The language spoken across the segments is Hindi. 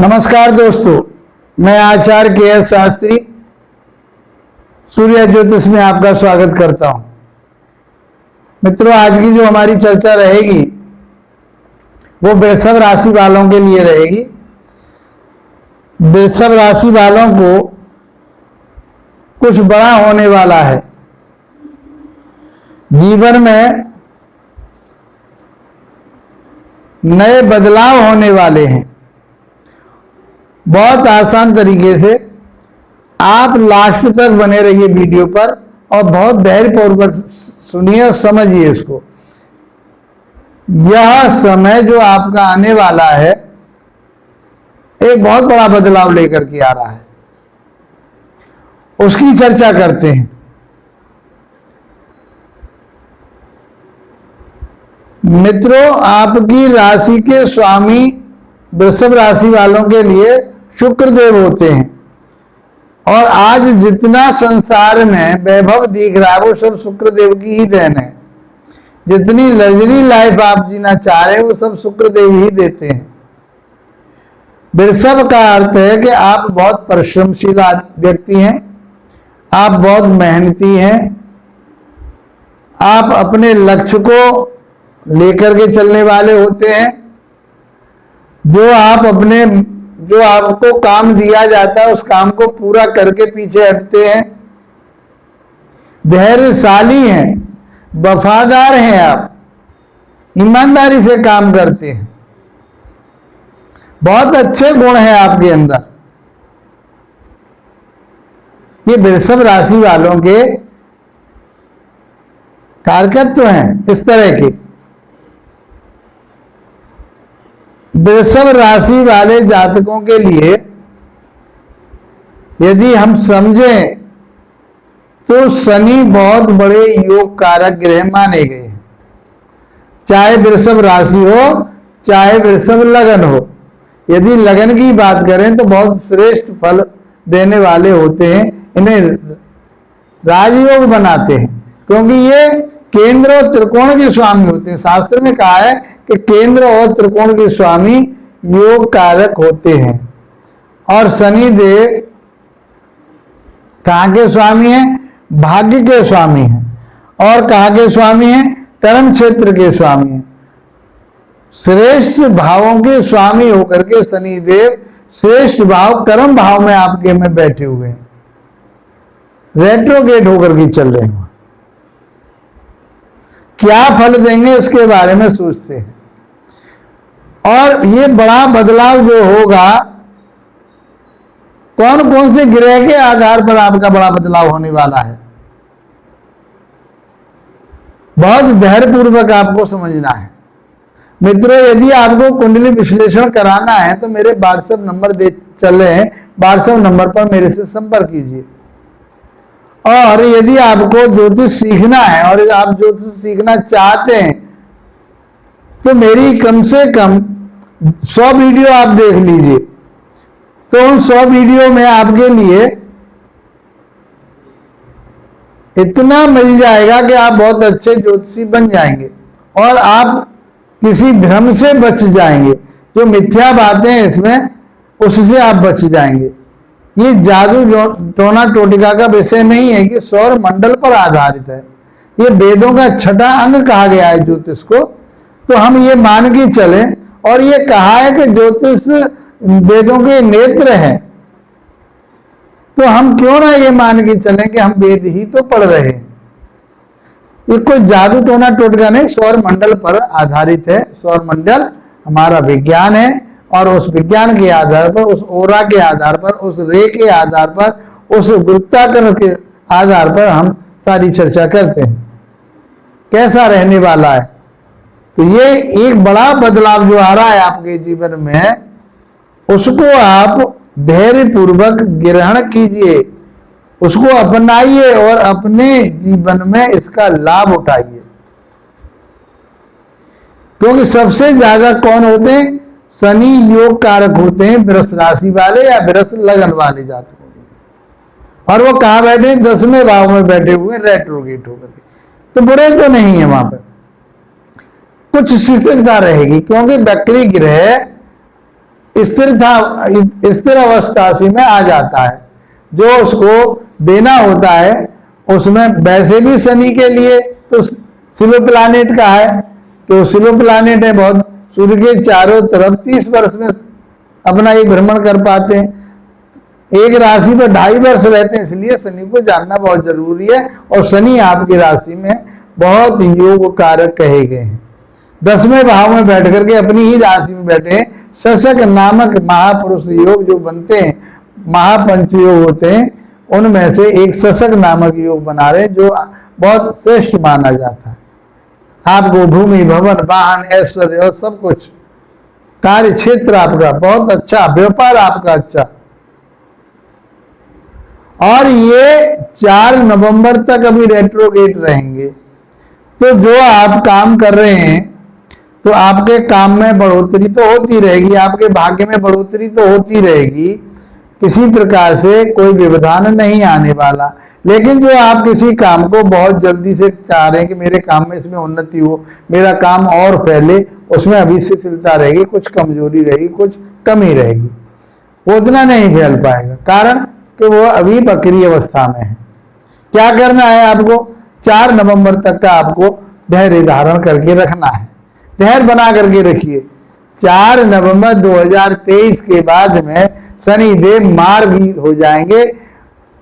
नमस्कार दोस्तों, मैं आचार्य के.एस. शास्त्री सूर्य ज्योतिष में आपका स्वागत करता हूं। मित्रों, आज की जो हमारी चर्चा रहेगी वो वृषभ राशि वालों के लिए रहेगी। वृषभ राशि वालों को कुछ बड़ा होने वाला है। जीवन में नए बदलाव होने वाले हैं। बहुत आसान तरीके से आप लास्ट तक बने रहिए वीडियो पर और बहुत धैर्यपूर्वक सुनिए और समझिए इसको। यह समय जो आपका आने वाला है एक बहुत बड़ा बदलाव लेकर के आ रहा है, उसकी चर्चा करते हैं। मित्रों, आपकी राशि के स्वामी वृषभ राशि वालों के लिए शुक्रदेव होते हैं और आज जितना संसार में वैभव दिख रहा है वो सब शुक्रदेव की ही देन है। जितनी लग्जरी लाइफ आप जीना चाह रहे हैं वो सब शुक्रदेव ही देते हैं। वृषभ का अर्थ है कि आप बहुत परिश्रमशील व्यक्ति हैं, आप बहुत मेहनती हैं, आप अपने लक्ष्य को लेकर के चलने वाले होते हैं। जो आपको काम दिया जाता है उस काम को पूरा करके पीछे हटते हैं। धैर्यशाली हैं, वफादार हैं, आप ईमानदारी से काम करते हैं। बहुत अच्छे गुण हैं आपके अंदर। ये वृषभ राशि वालों के कारकत्व हैं इस तरह के। वृषभ राशि वाले जातकों के लिए यदि हम समझें तो शनि बहुत बड़े योग कारक ग्रह माने गए हैं। चाहे वृषभ राशि हो चाहे वृषभ लगन हो। यदि लगन की बात करें तो बहुत श्रेष्ठ फल देने वाले होते हैं। इन्हें राजयोग बनाते हैं क्योंकि ये केंद्र और त्रिकोण के स्वामी होते हैं। शास्त्र में कहा है कि केंद्र और त्रिकोण के स्वामी योग कारक होते हैं। और शनि देव कहाँ के स्वामी हैं? भाग्य के स्वामी हैं। और कहाँ के स्वामी हैं? कर्म क्षेत्र के स्वामी हैं। श्रेष्ठ भावों के स्वामी होकर के शनि देव श्रेष्ठ भाव कर्म भाव में आपके में बैठे हुए हैं, रेट्रोगेट होकर के चल रहे हैं। क्या फल देंगे इसके बारे में सोचते हैं। और ये बड़ा बदलाव जो होगा, कौन कौन से ग्रह के आधार पर आपका बड़ा बदलाव होने वाला है, बहुत धैर्यपूर्वक आपको समझना है। मित्रों, यदि आपको कुंडली विश्लेषण कराना है तो मेरे व्हाट्सएप नंबर दे चले हैं, व्हाट्सएप नंबर पर मेरे से संपर्क कीजिए। और यदि आपको ज्योतिष सीखना है और आप ज्योतिष सीखना चाहते हैं तो मेरी कम से कम 100 वीडियो आप देख लीजिए। तो उन 100 वीडियो में आपके लिए इतना मिल जाएगा कि आप बहुत अच्छे ज्योतिषी बन जाएंगे और आप किसी भ्रम से बच जाएंगे। जो मिथ्या बातें हैं इसमें, उससे आप बच जाएंगे। ये जादू टोना टोटिका का विषय नहीं है कि सौर मंडल पर आधारित है। ये वेदों का छठा अंग कहा गया है ज्योतिष को। तो हम ये मान के चलें, और ये कहा है कि ज्योतिष वेदों के नेत्र हैं, तो हम क्यों ना ये मान के चलें कि हम वेद ही तो पढ़ रहे हैं। ये कोई जादू टोना टोटका नहीं, सौर मंडल पर आधारित है। सौर मंडल हमारा विज्ञान है और उस विज्ञान के आधार पर, उस ओरा के आधार पर, उस रे के आधार पर, उस गुरुत्वाकर्षण के आधार पर हम सारी चर्चा करते हैं कैसा रहने वाला है। तो ये एक बड़ा बदलाव जो आ रहा है आपके जीवन में, उसको आप धैर्यपूर्वक ग्रहण कीजिए, उसको अपनाइए और अपने जीवन में इसका लाभ उठाइए। क्योंकि सबसे ज्यादा कौन होते हैं? शनि योग कारक होते हैं वृष राशि वाले या वृष लगन वाले जातकों के। और वो कहाँ बैठे हैं? 10वें भाव में बैठे हुए रेट्रोगेट होकर के। तो बुरे तो नहीं है, वहां पर कुछ शिथिलता रहेगी क्योंकि वक्री ग्रह स्थिर था, स्थिर अवस्था में आ जाता है। जो उसको देना होता है उसमें, वैसे भी शनि के लिए तो स्लो प्लानेट का है, तो स्लो प्लानेट है, बहुत सूर्य के चारों तरफ 30 वर्ष में अपना ये भ्रमण कर पाते हैं। एक राशि पर 2.5 वर्ष रहते हैं, इसलिए शनि को जानना बहुत जरूरी है। और शनि आपकी राशि में बहुत योग कारक कहे गए हैं। 10वें भाव में बैठ करके अपनी ही राशि में बैठे शशक नामक महापुरुष योग जो बनते हैं, महापंच योग होते हैं, उनमें से एक शशक नामक योग बना रहे जो बहुत श्रेष्ठ माना जाता है। आपको भूमि, भवन, वाहन, ऐश्वर्य और सब कुछ, कार्य क्षेत्र आपका बहुत अच्छा, व्यापार आपका अच्छा। और ये 4 नवंबर तक अभी रेट्रोगेट रहेंगे। तो जो आप काम कर रहे हैं तो आपके काम में बढ़ोतरी तो होती रहेगी, आपके भाग्य में बढ़ोतरी तो होती रहेगी, किसी प्रकार से कोई व्यवधान नहीं आने वाला। लेकिन जो आप किसी काम को बहुत जल्दी से चाह रहे हैं कि मेरे काम में इसमें उन्नति हो, मेरा काम और फैले, उसमें अभी शिथिलता रहेगी, कुछ कमजोरी रहेगी, कुछ कमी रहेगी, वो उतना नहीं फैल पाएगा, कारण कि वो अभी बकरी अवस्था में है। क्या करना है आपको? 4 नवंबर तक का आपको धैर्य धारण करके रखना है, धैर्य बना करके रखिए। 4 नवंबर 2023 के बाद में शनि देव मार्गी हो जाएंगे,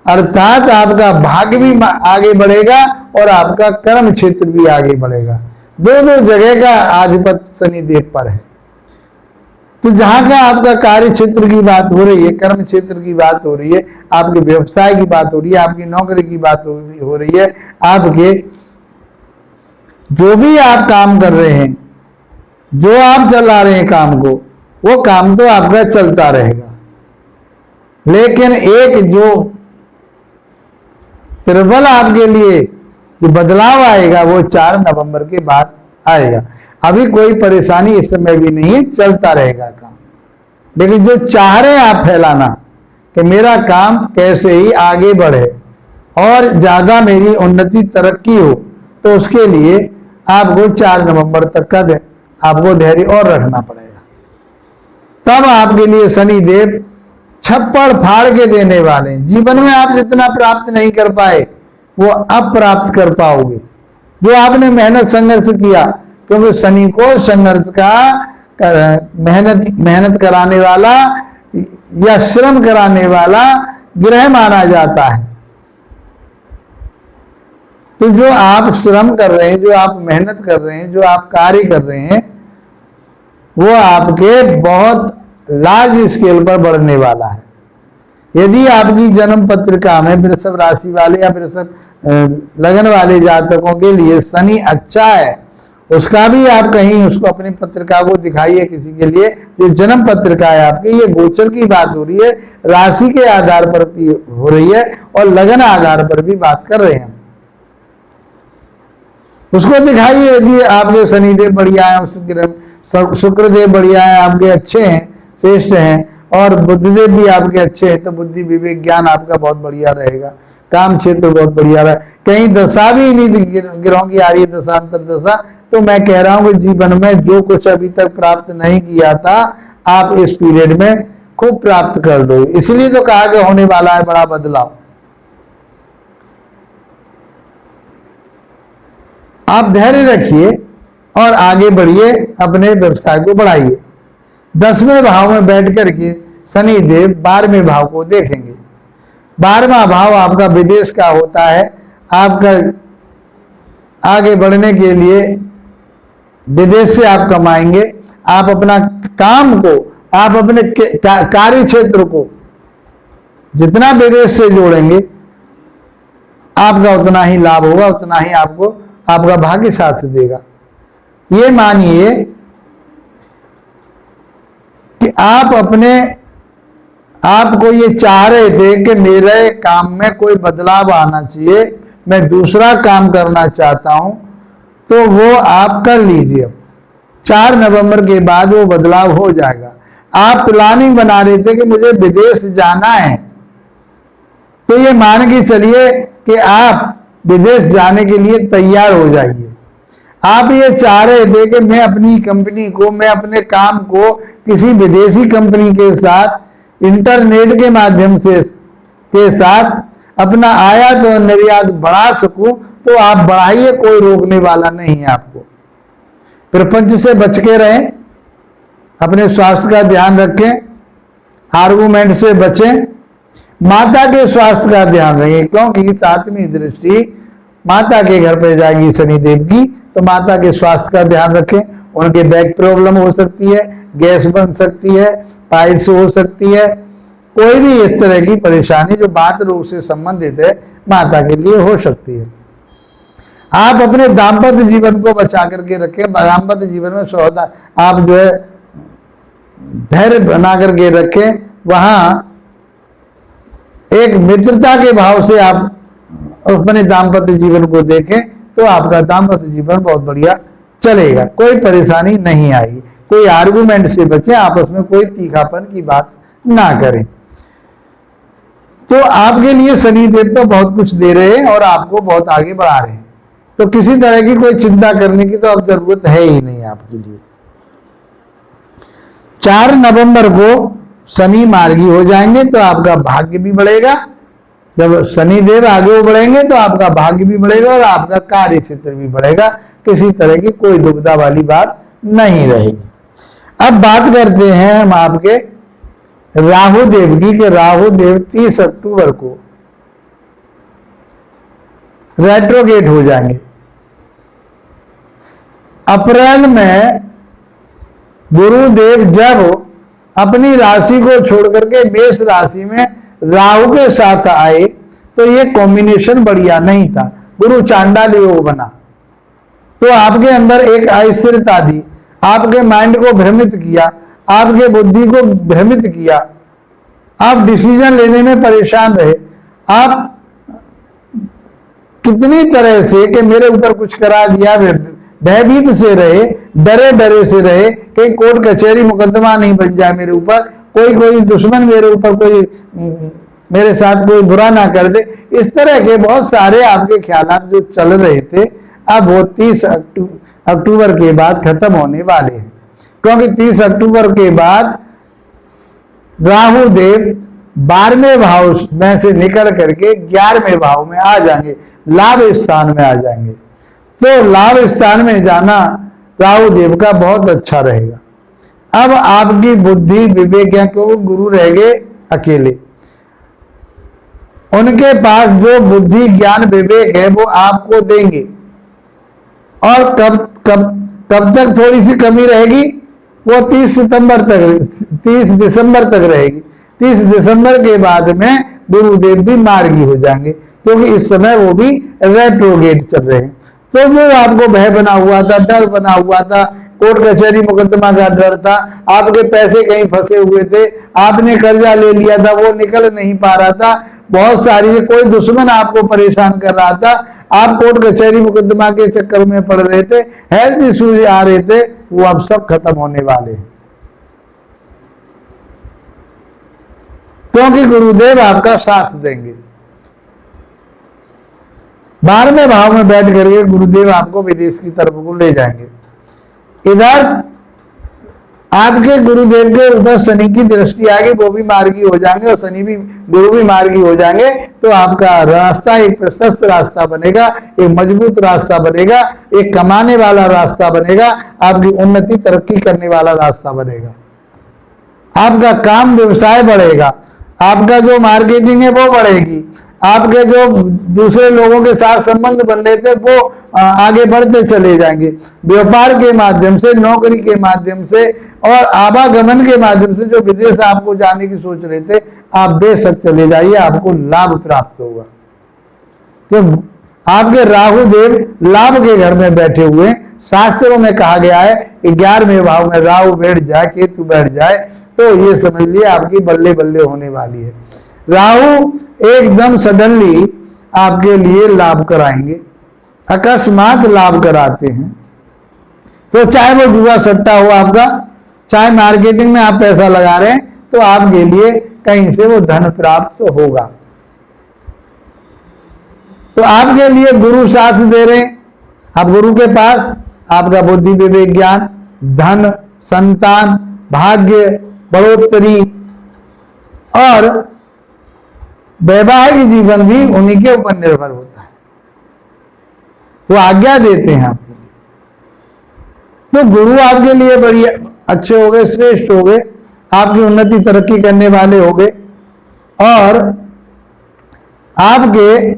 अर्थात आपका भाग्य भी आगे बढ़ेगा और आपका कर्म क्षेत्र भी आगे बढ़ेगा। दो जगह का आधिपत्य शनि देव पर है। तो जहां का आपका कार्य क्षेत्र की बात हो रही है, कर्म क्षेत्र की बात हो रही है, आपके व्यवसाय की बात हो रही है, आपकी नौकरी की बात हो रही है, आपके जो भी आप काम कर रहे हैं, जो आप चला रहे हैं काम को, वो काम तो आपका चलता रहेगा। लेकिन एक जो प्रबल आपके लिए जो बदलाव आएगा वो 4 नवंबर के बाद आएगा। अभी कोई परेशानी इस समय भी नहीं है, चलता रहेगा काम। लेकिन जो चाह रहे हैं आप फैलाना कि मेरा काम कैसे ही आगे बढ़े और ज्यादा मेरी उन्नति तरक्की हो, तो उसके लिए आपको 4 नवंबर तक का आपको धैर्य और रखना पड़ेगा। तब आपके लिए शनि देव छप्पड़ फाड़ के देने वाले हैं। जीवन में आप जितना प्राप्त नहीं कर पाए वो अब प्राप्त कर पाओगे, जो आपने मेहनत संघर्ष किया। क्योंकि शनि को संघर्ष का, मेहनत कराने वाला या श्रम कराने वाला ग्रह माना जाता है। तो जो आप श्रम कर रहे हैं, जो आप मेहनत कर रहे हैं, जो आप कार्य कर रहे हैं, वो आपके बहुत लार्ज स्केल पर बढ़ने वाला है। यदि आपकी जन्म पत्रिका में वृषभ राशि वाले या वृषभ लगन वाले जातकों के लिए शनि अच्छा है, उसका भी आप कहीं उसको अपनी पत्रिका को दिखाइए किसी के लिए। जो जन्म पत्रिका है आपकी, ये गोचर की बात हो रही है, राशि के आधार पर भी हो रही है और लगन आधार पर भी बात कर रहे हैं। उसको दिखाइए। यदि आपके शनिदेव बढ़िया है, शुक्रदेव बढ़िया है, आपके अच्छे हैं, श्रेष्ठ हैं, और बुद्धदेव भी आपके अच्छे हैं, तो बुद्धि विवेक ज्ञान आपका बहुत बढ़िया रहेगा, काम क्षेत्र बहुत बढ़िया रहेगा। कहीं दशा भी नहीं ग्रहों की आ रही है, दशांतर दशा, तो मैं कह रहा हूं कि जीवन में जो कुछ अभी तक प्राप्त नहीं किया था, आप इस पीरियड में खूब प्राप्त कर लो। इसलिए तो कहा कि होने वाला है बड़ा बदलाव। आप धैर्य रखिए और आगे बढ़िए, अपने व्यवसाय को बढ़ाइए। 10वें भाव में बैठ करके शनि देव 12वें भाव को देखेंगे। 12वां भाव आपका विदेश का होता है। आपका आगे बढ़ने के लिए विदेश से आप कमाएंगे। आप अपना काम को, आप अपने कार्य क्षेत्र को जितना विदेश से जोड़ेंगे, आपका उतना ही लाभ होगा, उतना ही आपको आपका भाग्य साथ देगा। ये मानिए कि आपको ये चाह रहे थे कि मेरे काम में कोई बदलाव आना चाहिए, मैं दूसरा काम करना चाहता हूं, तो वो आप कर लीजिए। 4 नवंबर के बाद वो बदलाव हो जाएगा। आप प्लानिंग बना रहे थे कि मुझे विदेश जाना है, तो ये मान के चलिए कि आप विदेश जाने के लिए तैयार हो जाइए। आप ये चाह रहे थे कि मैं अपनी कंपनी को, मैं अपने काम को किसी विदेशी कंपनी के साथ इंटरनेट के माध्यम से के साथ अपना आयात और निर्यात बढ़ा सकूं, तो आप बढ़ाइए, कोई रोकने वाला नहीं है आपको। प्रपंच से बच के रहें, अपने स्वास्थ्य का ध्यान रखें, आर्गुमेंट से बचें, माता के स्वास्थ्य का ध्यान रखें, क्योंकि 7वीं दृष्टि माता के घर पे जाएगी शनिदेव की, तो माता के स्वास्थ्य का ध्यान रखें। उनके बैक प्रॉब्लम हो सकती है, गैस बन सकती है, पाइल्स हो सकती है, कोई भी इस तरह की परेशानी जो बात रोग से संबंधित है माता के लिए हो सकती है। आप अपने दाम्पत्य जीवन को बचा करके रखें। दाम्पत्य जीवन में सौदा आप जो है धैर्य बना करके रखें, वहां एक मित्रता के भाव से आप अपने दाम्पत्य जीवन को देखें, तो आपका दाम्पत्य जीवन बहुत बढ़िया चलेगा, कोई परेशानी नहीं आएगी। कोई आर्गुमेंट से बचे, आपस में कोई तीखापन की बात ना करें। तो आपके लिए शनि देव तो बहुत कुछ दे रहे हैं और आपको बहुत आगे बढ़ा रहे हैं, तो किसी तरह की कोई चिंता करने की तो अब जरूरत है ही नहीं आपके लिए। 4 नवंबर को शनि मार्गी हो जाएंगे, तो आपका भाग्य भी बढ़ेगा। जब शनि देव आगे बढ़ेंगे तो आपका भाग्य भी बढ़ेगा और आपका कार्य क्षेत्र भी बढ़ेगा, किसी तरह की कोई दुविधा वाली बात नहीं रहेगी। अब बात करते हैं हम आपके राहु देव की, कि राहु देव 30 अक्टूबर को रेट्रोगेट हो जाएंगे। अप्रैल में गुरुदेव जब अपनी राशि को छोड़ करके मेष राशि में राहु के साथ आए, तो ये कॉम्बिनेशन बढ़िया नहीं था, गुरु चांडाल योग बना, तो आपके अंदर एक अस्थिरता दी, आपके माइंड को भ्रमित किया, आपके बुद्धि को भ्रमित किया, आप डिसीजन लेने में परेशान रहे, आप कितनी तरह से कि मेरे ऊपर कुछ करा दिया, भयभीत से रहे, डरे डरे से रहे, कहीं कोर्ट कचहरी मुकदमा नहीं बन जाए मेरे ऊपर, कोई दुश्मन मेरे ऊपर कोई मेरे साथ कोई बुरा ना कर दे, इस तरह के बहुत सारे आपके ख्यालात जो चल रहे थे, अब वो 30 अक्टूबर के बाद खत्म होने वाले हैं। क्योंकि 30 अक्टूबर के बाद राहु देव 12वें भाव में से निकल करके 11वें भाव में आ जाएंगे, लाभ स्थान में आ जाएंगे। तो लाभ स्थान में जाना राहु देव का बहुत अच्छा रहेगा। अब आपकी बुद्धि विवेक, को गुरु रह गए अकेले, उनके पास जो बुद्धि ज्ञान विवेक है वो आपको देंगे। और कब तक थोड़ी सी कमी रहेगी, वो 30 दिसंबर तक रहेगी। 30 दिसंबर के बाद में गुरुदेव भी मार्गी हो जाएंगे, क्योंकि इस समय वो भी रेट्रोगेट चल रहे हैं। तो जो आपको भय बना हुआ था, डर बना हुआ था, कोर्ट कचहरी मुकदमा का डर था, आपके पैसे कहीं फंसे हुए थे, आपने कर्जा ले लिया था, वो निकल नहीं पा रहा था, बहुत सारी कोई दुश्मन आपको परेशान कर रहा था, आप कोर्ट कचहरी मुकदमा के चक्कर में पड़ रहे थे, हेल्थ इश्यूज आ रहे थे, वो अब सब खत्म होने वाले हैं। क्योंकि गुरुदेव आपका साथ देंगे। 12वें भाव में बैठ करके गुरुदेव आपको विदेश की तरफ को ले जाएंगे। इधर आपके गुरुदेव के ऊपर शनि की दृष्टि आएगी, वो भी मार्गी हो जाएंगे और शनि भी, गुरु भी मार्गी हो जाएंगे। तो आपका रास्ता एक प्रशस्त रास्ता बनेगा, एक मजबूत रास्ता बनेगा, एक कमाने वाला रास्ता बनेगा, आपकी उन्नति तरक्की करने वाला रास्ता बनेगा। आपका काम व्यवसाय बढ़ेगा, आपका जो मार्केटिंग है वो बढ़ेगी, आपके जो दूसरे लोगों के साथ संबंध बन रहे थे वो आगे बढ़ते चले जाएंगे। व्यापार के माध्यम से, नौकरी के माध्यम से और आवागमन के माध्यम से जो विदेश आपको जाने की सोच रहे थे, आप बेशक चले जाइए, आपको लाभ प्राप्त होगा। तो आपके राहु देव लाभ के घर में बैठे हुए, शास्त्रों में कहा गया है कि 11वें भाव में राहु बैठ जाए, केतु बैठ जाए, तो ये समझ लिए आपकी बल्ले बल्ले होने वाली है। राहु एकदम सडनली आपके लिए लाभ कराएंगे, अकस्मात लाभ कराते हैं। तो चाहे वो जुआ सट्टा हो आपका, चाहे मार्केटिंग में आप पैसा लगा रहे हैं, तो आपके लिए कहीं से वो धन प्राप्त होगा। तो आपके लिए गुरु साथ दे रहे हैं, आप गुरु के पास आपका बुद्धि विवेक ज्ञान, धन, संतान, भाग्य, बढ़ोतरी और वैवाहिक जीवन भी उन्हीं के ऊपर निर्भर होता है। वो आज्ञा देते हैं आपके लिए। तो गुरु आपके लिए बढ़िया अच्छे हो गए, श्रेष्ठ हो गए, आपकी उन्नति तरक्की करने वाले हो गए और आपके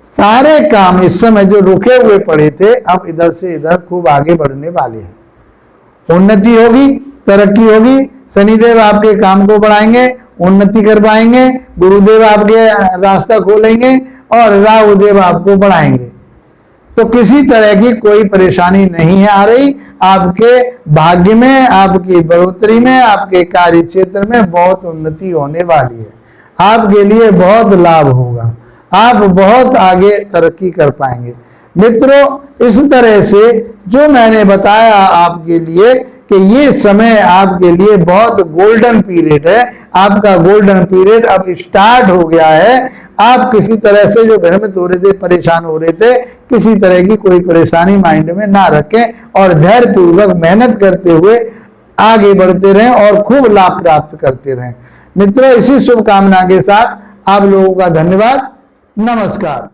सारे काम इस समय जो रुके हुए पड़े थे अब इधर से इधर खूब आगे बढ़ने वाले हैं। उन्नति होगी, तरक्की होगी, शनिदेव आपके काम को बढ़ाएंगे, उन्नति कर पाएंगे, गुरुदेव आपके रास्ता खोलेंगे और राहुदेव आपको बढ़ाएंगे। तो किसी तरह की कोई परेशानी नहीं आ रही। आपके भाग्य में, आपकी बढ़ोतरी में, आपके कार्य क्षेत्र में बहुत उन्नति होने वाली है। आपके लिए बहुत लाभ होगा, आप बहुत आगे तरक्की कर पाएंगे। मित्रों, इस तरह से जो मैंने बताया आपके लिए कि ये समय आपके लिए बहुत गोल्डन पीरियड है, आपका गोल्डन पीरियड अब स्टार्ट हो गया है। आप किसी तरह से जो भ्रमित हो रहे थे, परेशान हो रहे थे, किसी तरह की कोई परेशानी माइंड में ना रखें और धैर्य पूर्वक मेहनत करते हुए आगे बढ़ते रहें और खूब लाभ प्राप्त करते रहें। मित्रों, इसी शुभकामना के साथ आप लोगों का धन्यवाद। नमस्कार।